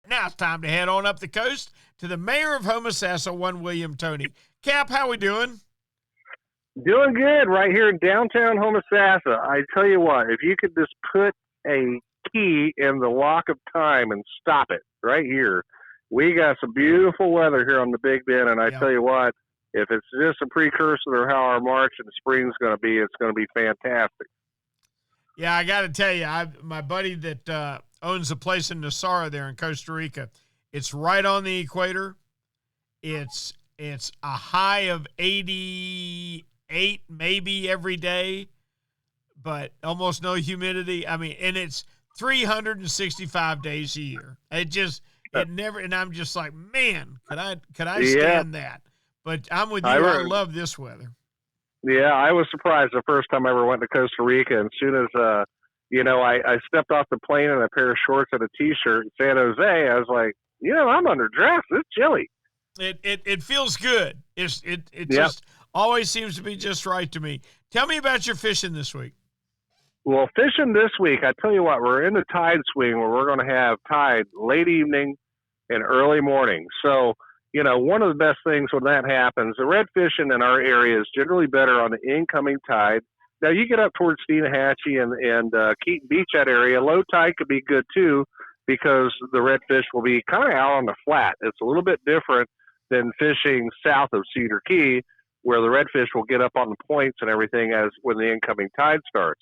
Now it's time to head on up the coast to the mayor of Homosassa, one William Tony. Cap, how we doing? Doing good right here in downtown Homosassa. I tell you what, if you could just put a key in the lock of time and stop it right here, we got some beautiful weather here on the Big Bend, and I tell you what, if it's just a precursor to how our March and spring's going to be, it's going to be fantastic. Yeah, I got to tell you, my buddy that owns a place in Nosara there in Costa Rica, it's right on the equator. It's a high of 88 maybe every day, but almost no humidity. I mean, and it's 365 days a year. It never, and I'm just like, man, could I stand that? But I'm with you. I love this weather. Yeah, I was surprised the first time I ever went to Costa Rica. And as soon as, I stepped off the plane in a pair of shorts and a T-shirt in San Jose, I was like, I'm underdressed. It's chilly. It feels good. It just always seems to be just right to me. Tell me about your fishing this week. Well, fishing this week, I tell you what, we're in the tide swing where we're going to have tide late evening and early morning. So, one of the best things when that happens, the red fishing in our area is generally better on the incoming tide. Now, you get up towards Steenahatchee and Keaton Beach, that area, low tide could be good too, because the redfish will be kind of out on the flat. It's a little bit different than fishing south of Cedar Key, where the redfish will get up on the points and everything as when the incoming tide starts.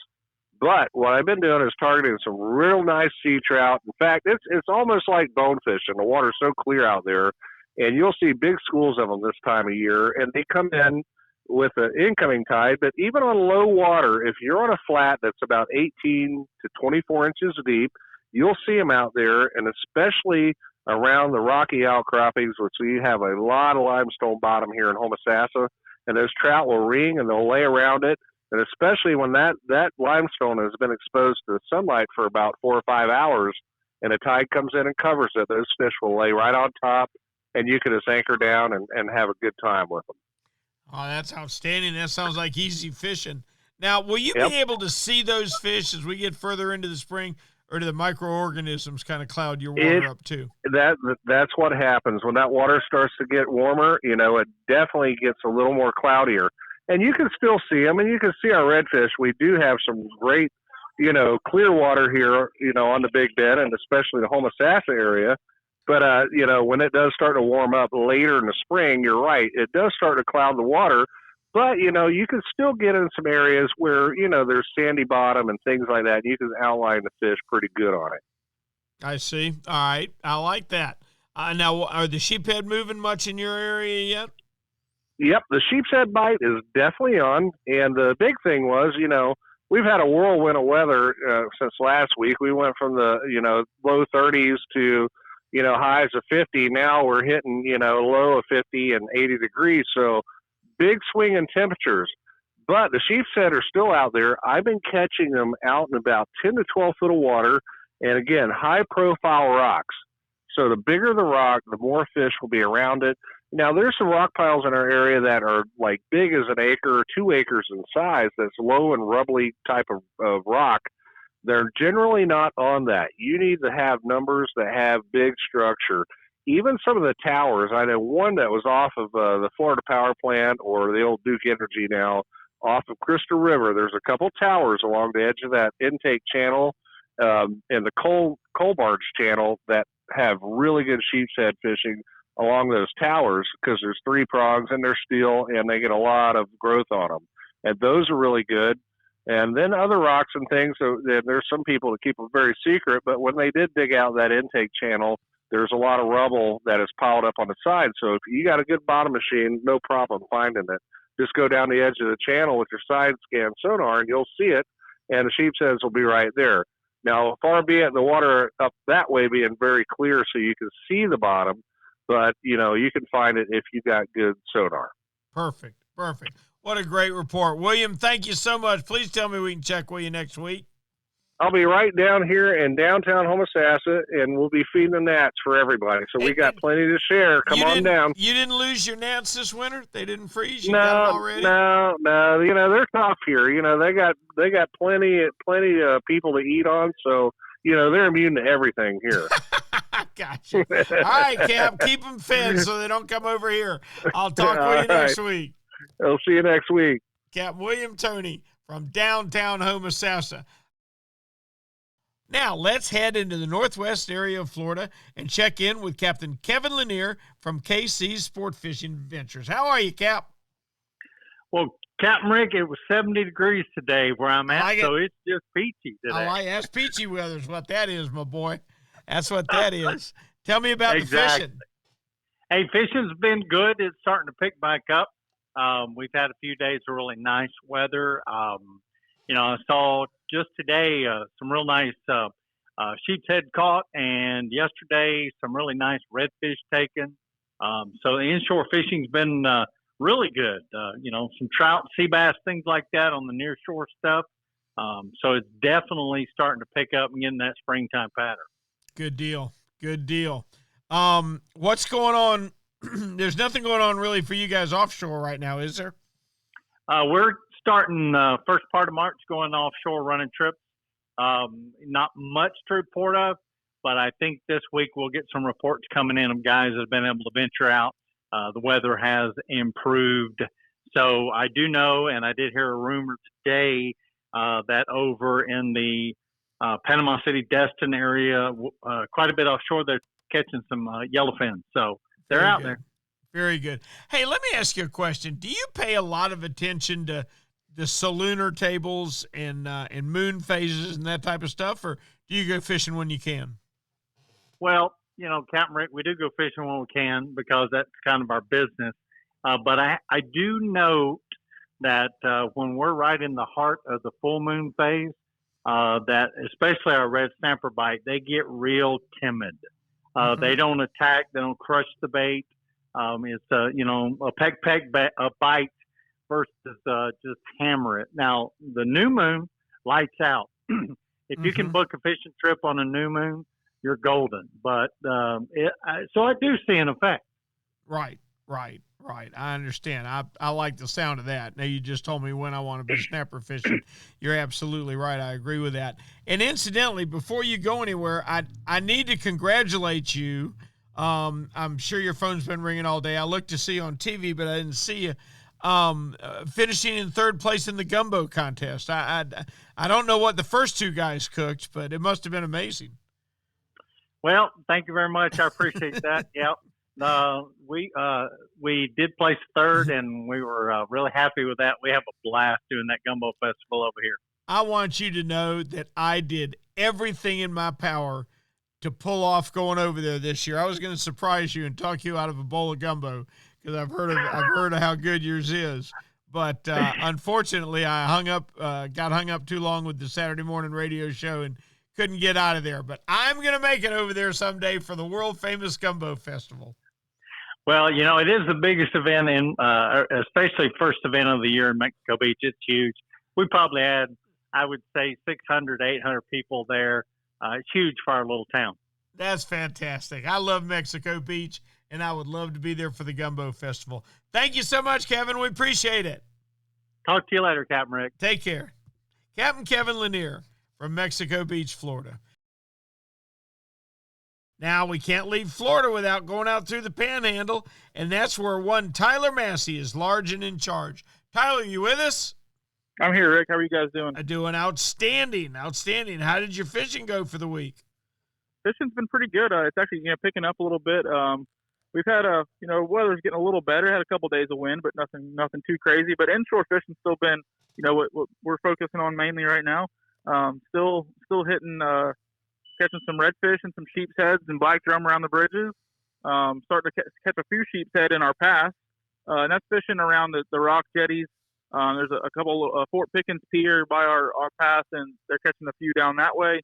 But what I've been doing is targeting some real nice sea trout. In fact, it's almost like bonefish, and the water's so clear out there, and you'll see big schools of them this time of year, and they come in with an incoming tide. But even on low water, if you're on a flat that's about 18 to 24 inches deep, you'll see them out there, and especially around the rocky outcroppings, which we have a lot of limestone bottom here in Homosassa, and those trout will ring and they'll lay around it. And especially when that limestone has been exposed to the sunlight for about 4 or 5 hours and a tide comes in and covers it, those fish will lay right on top, and you can just anchor down and have a good time with them. Oh, that's outstanding. That sounds like easy fishing. Now, will you be able to see those fish as we get further into the spring, or do the microorganisms kind of cloud your water up too? That's what happens. When that water starts to get warmer, it definitely gets a little more cloudier. And you can still see them, and you can see our redfish. We do have some great, clear water here, on the Big Bend, and especially the Homosassa area. But, when it does start to warm up later in the spring, you're right, it does start to cloud the water. But, you can still get in some areas where, there's sandy bottom and things like that. You can outline the fish pretty good on it. I see. All right. I like that. Now, are the sheephead moving much in your area yet? Yep, the sheep's head bite is definitely on. And the big thing was, we've had a whirlwind of weather since last week. We went from the, low 30s to, highs of 50. Now we're hitting, low of 50 and 80 degrees. So big swing in temperatures. But the sheep's head are still out there. I've been catching them out in about 10 to 12 foot of water. And again, high profile rocks. So the bigger the rock, the more fish will be around it. Now, there's some rock piles in our area that are like big as an acre or 2 acres in size. That's low and rubbly type of rock. They're generally not on that. You need to have numbers that have big structure. Even some of the towers, I know one that was off of the Florida Power Plant or the old Duke Energy now, off of Crystal River. There's a couple towers along the edge of that intake channel and the coal barge channel that have really good sheep's head fishing along those towers, because there's 3 prongs and they're steel and they get a lot of growth on them. And those are really good. And then other rocks and things, so there's some people that keep them very secret, but when they did dig out that intake channel, there's a lot of rubble that is piled up on the side. So if you got a good bottom machine, no problem finding it. Just go down the edge of the channel with your side scan sonar and you'll see it, and the sheep's heads will be right there. Now, far be it the water up that way being very clear so you can see the bottom, but, you can find it if you got good sonar. Perfect. What a great report. William, thank you so much. Please tell me we can check with you next week. I'll be right down here in downtown Homosassa, and we'll be feeding the gnats for everybody. So we got plenty to share. Come on down. You didn't lose your gnats this winter? They didn't freeze? You got them already? No. They're tough here. They got plenty of people to eat on, so they're immune to everything here. Gotcha. All right, Cap, keep them fed so they don't come over here. I'll talk with you next week. I'll see you next week. Cap William Toney from downtown Homosassa. Now, let's head into the northwest area of Florida and check in with Captain Kevin Lanier from KC's Sport Fishing Ventures. How are you, Cap? Well, Captain Rick, it was 70 degrees today where I'm at, so it's just peachy today. That's peachy weather is what that is, my boy. That's what that is. Tell me about the fishing. Hey, fishing's been good. It's starting to pick back up. We've had a few days of really nice weather. I saw just today some real nice sheep's head caught, and yesterday some really nice redfish taken. So the inshore fishing's been really good. Some trout, sea bass, things like that on the near shore stuff. So it's definitely starting to pick up and getting that springtime pattern. Good deal. What's going on? There's nothing going on really for you guys offshore right now, is there? We're starting first part of March, going offshore running trips. Not much to report of, but I think this week we'll get some reports coming in of guys that have been able to venture out. The weather has improved. So I do know, and I did hear a rumor today that over in the Panama City, Destin area, quite a bit offshore, they're catching some yellowfin. So they're out there. Very good. Hey, let me ask you a question. Do you pay a lot of attention to the Solunar tables and moon phases and that type of stuff, or do you go fishing when you can? Well, Captain Rick, we do go fishing when we can because that's kind of our business. But I do note that when we're right in the heart of the full moon phase, that especially our red snapper bite, they get real timid. They don't attack. They don't crush the bait. It's a peck bite versus just hammer it. Now the new moon lights out. If you can book a fishing trip on a new moon, you're golden. But so I do see an effect. Right. I understand. I like the sound of that. Now you just told me when I want to be snapper fishing. You're absolutely right. I agree with that. And incidentally, before you go anywhere, I need to congratulate you. I'm sure your phone's been ringing all day. I looked to see you on TV, but I didn't see you finishing in third place in the gumbo contest. I don't know what the first two guys cooked, but it must have been amazing. Well, thank you very much. I appreciate that. Yeah. We did place third, and we were really happy with that. We have a blast doing that gumbo festival over here. I want you to know that I did everything in my power to pull off going over there this year. I was going to surprise you and talk you out of a bowl of gumbo because I've heard of how good yours is. But unfortunately, I got hung up too long with the Saturday morning radio show and couldn't get out of there. But I'm going to make it over there someday for the world famous gumbo festival. Well, it is the biggest event especially first event of the year in Mexico Beach. It's huge. We probably had, I would say, 600, 800 people there. It's huge for our little town. That's fantastic. I love Mexico Beach, and I would love to be there for the Gumbo Festival. Thank you so much, Kevin. We appreciate it. Talk to you later, Captain Rick. Take care. Captain Kevin Lanier from Mexico Beach, Florida. Now, we can't leave Florida without going out through the Panhandle, and that's where one Tyler Massey is large and in charge. Tyler, you with us? I'm here, Rick. How are you guys doing? Doing outstanding. How did your fishing go for the week? Fishing's been pretty good. It's actually picking up a little bit. We've had weather's getting a little better. Had a couple days of wind, but nothing too crazy. But inshore fishing's still been what we're focusing on mainly right now. Still hitting catching some redfish and some sheep's heads and black drum around the bridges. Starting to catch a few sheep's head in our pass, and that's fishing around the rock jetties. There's a couple of Fort Pickens Pier by our pass, and they're catching a few down that way.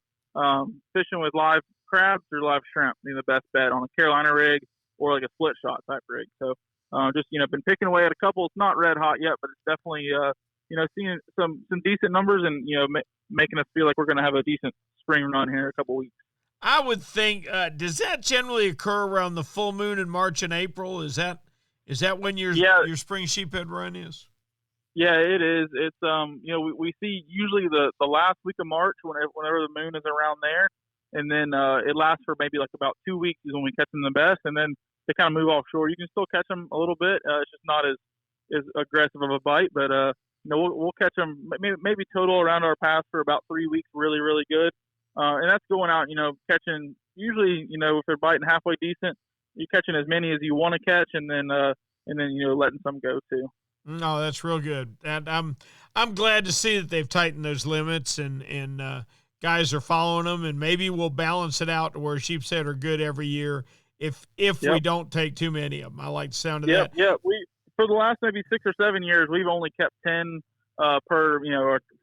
Fishing with live crabs or live shrimp, being the best bet on a Carolina rig or like a split shot type rig. So just been picking away at a couple. It's not red hot yet, but it's definitely seeing some decent numbers and making us feel like we're going to have a decent spring run here in a couple weeks. I would think. Does that generally occur around the full moon in March and April? Is that when your spring sheephead run is? Yeah, it is. It's we see usually the last week of March whenever the moon is around there, and then it lasts for maybe like about 2 weeks is when we catch them the best, and then they kind of move offshore. You can still catch them a little bit. It's just not as aggressive of a bite, but we'll catch them maybe total around our pass for about 3 weeks, really really good, and that's going out catching usually if they're biting halfway decent, you're catching as many as you want to catch, and then letting some go too. No, that's real good. And I'm glad to see that they've tightened those limits and guys are following them, and maybe we'll balance it out to where sheep's head are good every year if we don't take too many of them. I like the sound of that. Yeah, we for the last maybe 6 or 7 years we've only kept 10 per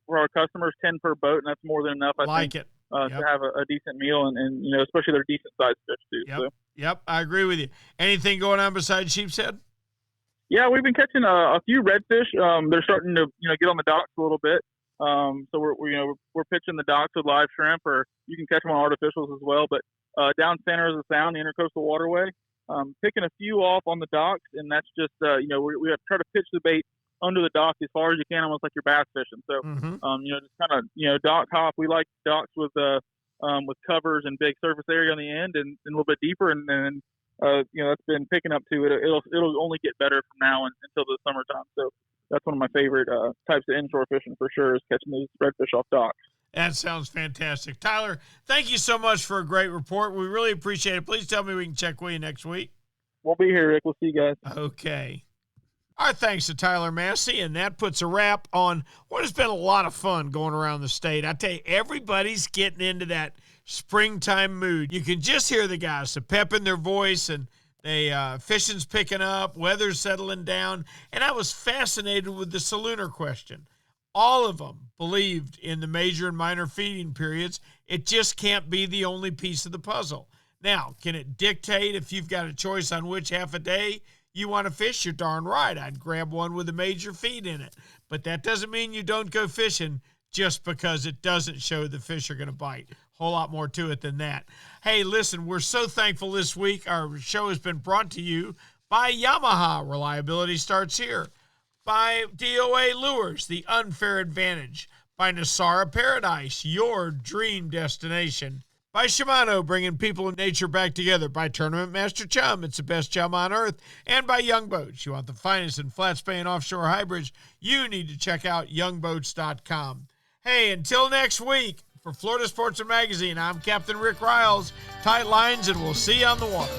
for our customers, 10 per boat, and that's more than enough. I think to have a decent meal and especially they're decent sized fish too. Yep, I agree with you. Anything going on besides sheep's head? Yeah, we've been catching a few redfish. They're starting to get on the docks a little bit. So we're pitching the docks with live shrimp, or you can catch them on artificials as well. But down center of the sound, the intercoastal waterway, picking a few off on the docks, and that's just we have to try to pitch the bait under the dock as far as you can, almost like you're bass fishing. So, just kind of, dock hop. We like docks with covers and big surface area on the end and a little bit deeper. And then, it's been picking up too. It'll only get better from now until the summertime. So that's one of my favorite types of inshore fishing for sure, is catching these redfish off docks. That sounds fantastic. Tyler, thank you so much for a great report. We really appreciate it. Please tell me we can check with you next week. We'll be here, Rick. We'll see you guys. Okay. Our thanks to Tyler Massey, and that puts a wrap on what has been a lot of fun going around the state. I tell you, everybody's getting into that springtime mood. You can just hear the guys, the pep in their voice, and fishing's picking up, weather's settling down, and I was fascinated with the Solunar question. All of them believed in the major and minor feeding periods. It just can't be the only piece of the puzzle. Now, can it dictate if you've got a choice on which half a day you want to fish? You're darn right. I'd grab one with a major feed in it. But that doesn't mean you don't go fishing just because it doesn't show the fish are going to bite. Whole lot more to it than that. Hey, listen, we're so thankful this week. Our show has been brought to you by Yamaha. Reliability starts here. By D.O.A. Lures, the unfair advantage. By Nosara Paradise, your dream destination. By Shimano, bringing people and nature back together. By Tournament Master Chum, it's the best chum on earth. And by Young Boats. You want the finest in flat spay and offshore hybrids, you need to check out youngboats.com. Hey, until next week, for Florida Sportsman Magazine, I'm Captain Rick Riles. Tight lines, and we'll see you on the water.